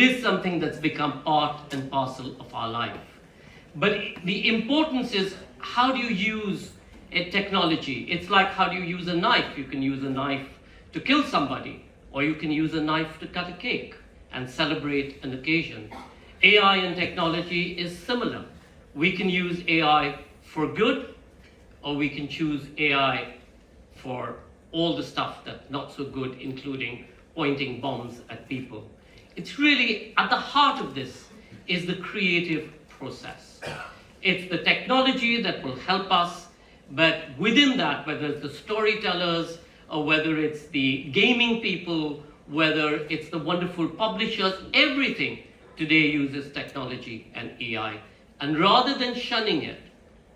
is something that's become part and parcel of our life. But the importance is, how do you use a technology? It's like, how do you use a knife? You can use a knife to kill somebody, or you can use a knife to cut a cake and celebrate an occasion. AI and technology is similar. We can use AI for good, or we can choose AI for all the stuff that's not so good, including pointing bombs at people. It's really, at the heart of this is the creative process. It's the technology that will help us, but within that, whether it's the storytellers, or whether it's the gaming people, whether it's the wonderful publishers, everything today uses technology and AI. And rather than shunning it,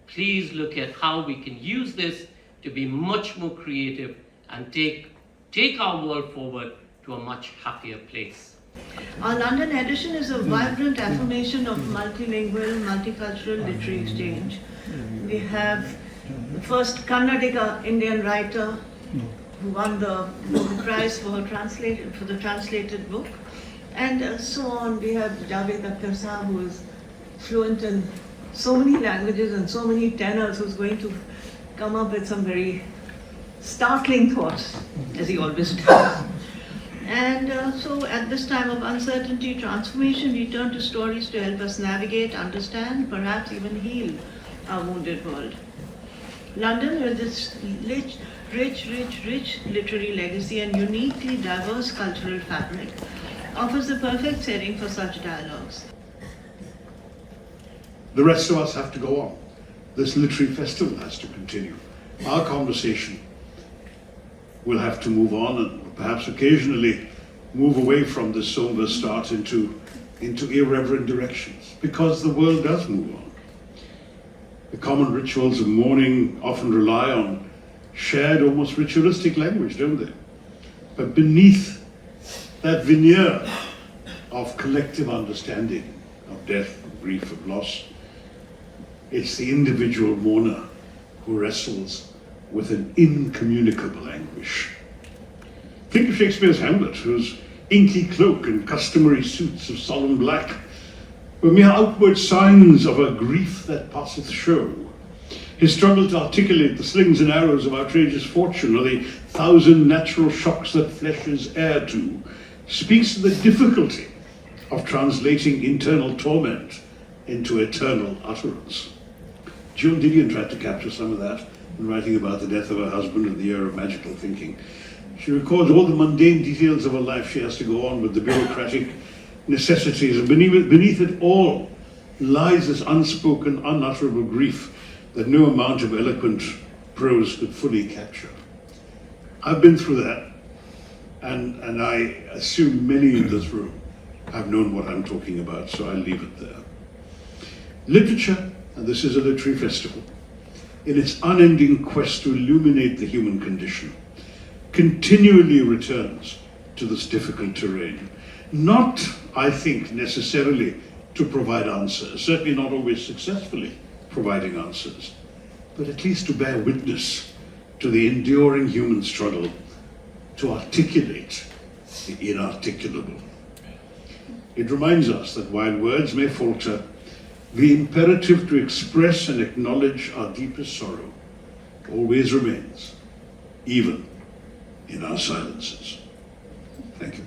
please look at how we can use this to be much more creative and take our world forward to a much happier place. Our London edition is a vibrant affirmation of multilingual, multicultural literary exchange. We have the first Kannadiga Indian writer who won the Nobel Prize for the translated book, and so on. We have Javed Akhtar Saab, who is fluent in so many languages and so many tenors, who's going to come up with some very startling thoughts, as he always does. And so at this time of uncertainty, transformation, we turn to stories to help us navigate, understand, perhaps even heal our wounded world. London, with its rich literary legacy and uniquely diverse cultural fabric, offers the perfect setting for such dialogues. The rest of us have to go on. This literary festival has to continue. Our conversation will have to move on, and perhaps occasionally move away from this somber start into irreverent directions, because the world does move on. The common rituals of mourning often rely on shared, almost ritualistic language, don't they? But beneath that veneer of collective understanding of death, of grief, of loss, it's the individual mourner who wrestles with an incommunicable anguish. Think of Shakespeare's Hamlet, whose inky cloak and customary suits of solemn black were mere outward signs of a grief that passeth show. His struggle to articulate the slings and arrows of outrageous fortune, or the thousand natural shocks that flesh is heir to, speaks to the difficulty of translating internal torment into eternal utterance. Joan Didion tried to capture some of that in writing about the death of her husband in the year of magical thinking. She records all the mundane details of her life. She has to go on with the bureaucratic necessities, and beneath it all lies this unspoken, unutterable grief that no amount of eloquent prose could fully capture. I've been through that, and I assume many in this room have known what I'm talking about, so I'll leave it there. Literature, and this is a literary festival, in its unending quest to illuminate the human condition, continually returns to this difficult terrain. Not, I think, necessarily to provide answers, certainly not always successfully providing answers, but at least to bear witness to the enduring human struggle to articulate the inarticulable. It reminds us that while words may falter, the imperative to express and acknowledge our deepest sorrow always remains, even in our silences. Thank you.